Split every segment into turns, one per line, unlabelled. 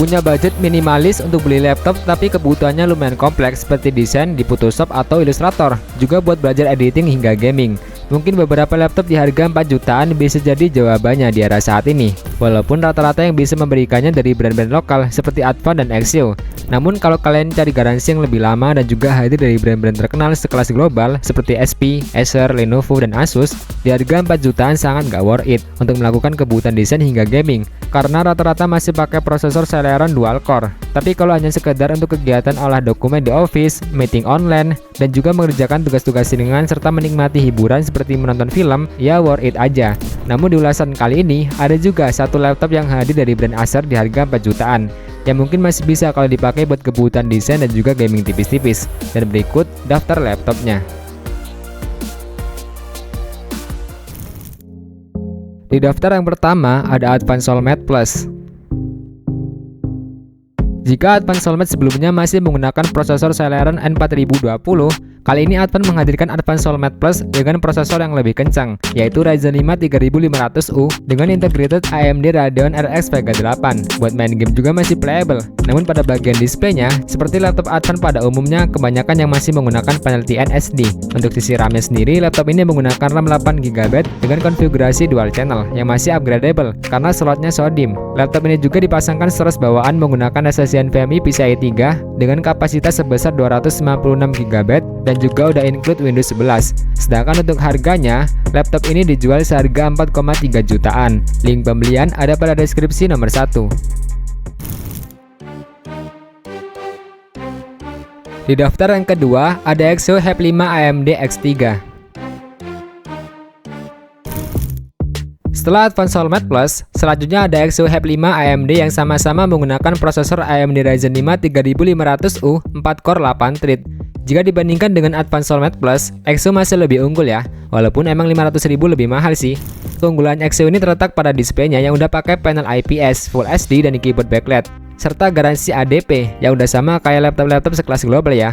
Punya budget minimalis untuk beli laptop tapi kebutuhannya lumayan kompleks seperti desain di Photoshop atau Illustrator, juga buat belajar editing hingga gaming. Mungkin beberapa laptop di harga 4 jutaan bisa jadi jawabannya di era saat ini. Walaupun rata-rata yang bisa memberikannya dari brand-brand lokal seperti Advan dan Exio. Namun kalau kalian cari garansi yang lebih lama dan juga hadir dari brand-brand terkenal sekelas global seperti HP, Acer, Lenovo, dan Asus, di harga 4 jutaan sangat gak worth it untuk melakukan kebutuhan desain hingga gaming, karena rata-rata masih pakai prosesor Celeron dual core. Tapi kalau hanya sekedar untuk kegiatan olah dokumen di office, meeting online, dan juga mengerjakan tugas-tugas ringan serta menikmati hiburan seperti menonton film, ya worth it aja. Namun di ulasan kali ini, ada juga satu laptop yang hadir dari brand Acer di harga 4 jutaan, yang mungkin masih bisa kalau dipakai buat kebutuhan desain dan juga gaming tipis-tipis. Dan berikut daftar laptopnya. Di daftar yang pertama ada Advan Soulmate Plus. Jika Advan Soulmate sebelumnya masih menggunakan prosesor Celeron N4020, kali ini Advan menghadirkan Advan Soulmate Plus dengan prosesor yang lebih kencang, yaitu Ryzen 5 3500U dengan integrated AMD Radeon RX Vega 8. Buat main game juga masih playable. Namun pada bagian displaynya, seperti laptop Advan pada umumnya, kebanyakan yang masih menggunakan panel TN SD. Untuk sisi RAM-nya sendiri, laptop ini menggunakan RAM 8GB dengan konfigurasi dual channel yang masih upgradable karena slotnya SODIMM. Laptop ini juga dipasangkan storage bawaan menggunakan SSD NVMe PCIe 3 dengan kapasitas sebesar 256GB dan juga udah include Windows 11. Sedangkan untuk harganya, laptop ini dijual seharga 4,3 jutaan. Link pembelian ada pada deskripsi nomor 1. Di daftar yang kedua ada Exio Hype 5 AMD X3. Setelah Advan Soulmate Plus, selanjutnya ada Exio Hype 5 AMD yang sama-sama menggunakan prosesor AMD Ryzen 5 3500U 4-core 8 thread. Jika dibandingkan dengan Advan Soulmate Plus, Exio masih lebih unggul ya, walaupun emang 500.000 lebih mahal sih. Keunggulan Exio ini terletak pada displaynya yang udah pakai panel IPS, Full HD, dan keyboard backlight, serta garansi ADP yang udah sama kayak laptop-laptop sekelas global ya.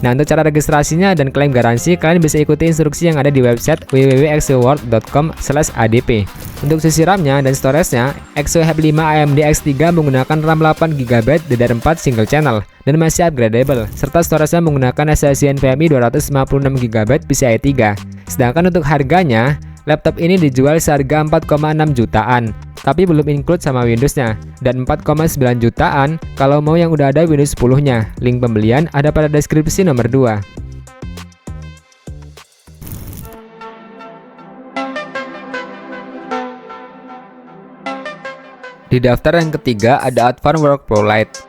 Nah, untuk cara registrasinya dan klaim garansi, kalian bisa ikuti instruksi yang ada di website www.exioworld.com/adp. Untuk sisi RAM-nya dan storage-nya, Exio Hype 5 AMD X3 menggunakan RAM 8GB DDR4 single channel dan masih upgradable, serta storage-nya menggunakan SSD NVMe 256GB PCIe 3. Sedangkan untuk harganya, laptop ini dijual seharga 4,6 jutaan, tapi belum include sama Windows-nya, dan 4,9 jutaan kalau mau yang udah ada Windows 10-nya. Link pembelian ada pada deskripsi nomor 2. Di daftar yang ketiga ada Advan Workflow Lite.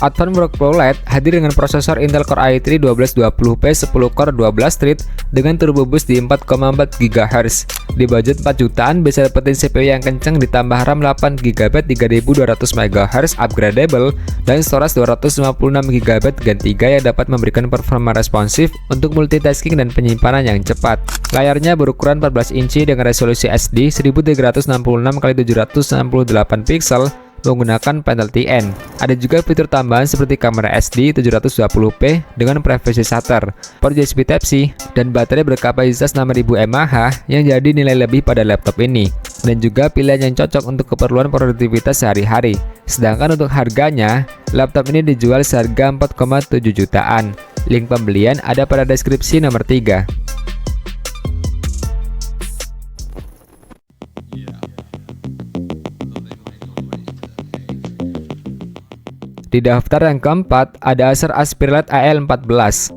Advan Workflow Lite hadir dengan prosesor Intel Core i3 1220p 10 core 12 thread dengan turbo boost di 4,4 GHz. Di budget 4 jutaan bisa dapetin CPU yang kencang ditambah RAM 8GB 3200 MHz upgradable dan storage 256GB Gen 3 yang dapat memberikan performa responsif untuk multitasking dan penyimpanan yang cepat. Layarnya berukuran 14 inci dengan resolusi SD 1366x768 pixel menggunakan panel TN. Ada juga fitur tambahan seperti kamera SD 720p dengan privacy shutter, port USB Type-C, dan baterai berkapasitas 6000 mAh yang jadi nilai lebih pada laptop ini, dan juga pilihan yang cocok untuk keperluan produktivitas sehari-hari. Sedangkan untuk harganya, laptop ini dijual seharga 4,7 jutaan. Link pembelian ada pada deskripsi nomor 3. Di daftar yang keempat ada Acer Aspirelite AL14.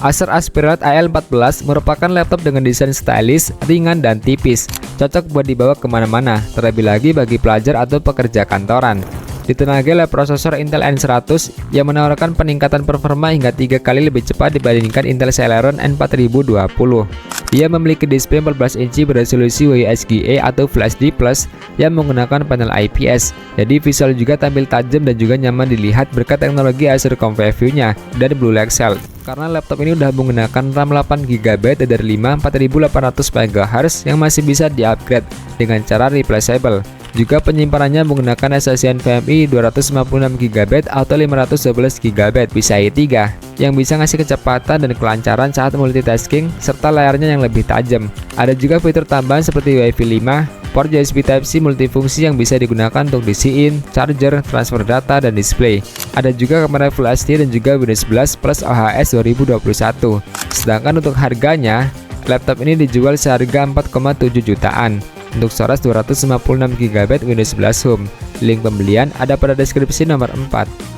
Acer Aspirelite AL14 merupakan laptop dengan desain stylish, ringan, dan tipis, cocok buat dibawa kemana-mana, terlebih lagi bagi pelajar atau pekerja kantoran. Ditenagai oleh prosesor Intel N100 yang menawarkan peningkatan performa hingga 3 kali lebih cepat dibandingkan Intel Celeron N4020. Ia memiliki display 14 inci beresolusi WSGA atau Full HD Plus yang menggunakan panel IPS, jadi visual juga tampil tajam dan juga nyaman dilihat berkat teknologi Acer Comfy View-nya dan Blue Light Cell. Karena laptop ini udah menggunakan RAM 8GB DDR5 4800 MHz yang masih bisa di-upgrade dengan cara replaceable. Juga penyimpanannya menggunakan SSD NVMe 256GB atau 512GB PCIe 3 yang bisa ngasih kecepatan dan kelancaran saat multitasking serta layarnya yang lebih tajam. Ada juga fitur tambahan seperti Wi-Fi 5, port USB Type-C multifungsi yang bisa digunakan untuk DC-in, charger, transfer data, dan display. Ada juga kamera Full HD dan juga Windows 11 plus OHS 2021. Sedangkan untuk harganya, laptop ini dijual seharga 4,7 jutaan. Untuk storage 256GB Windows 11 Home. Link pembelian ada pada deskripsi nomor 4.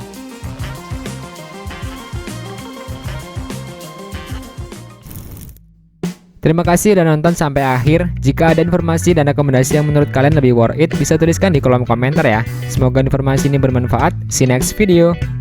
Terima kasih sudah nonton sampai akhir. Jika ada informasi dan rekomendasi yang menurut kalian lebih worth it, bisa tuliskan di kolom komentar ya. Semoga informasi ini bermanfaat. See you next video.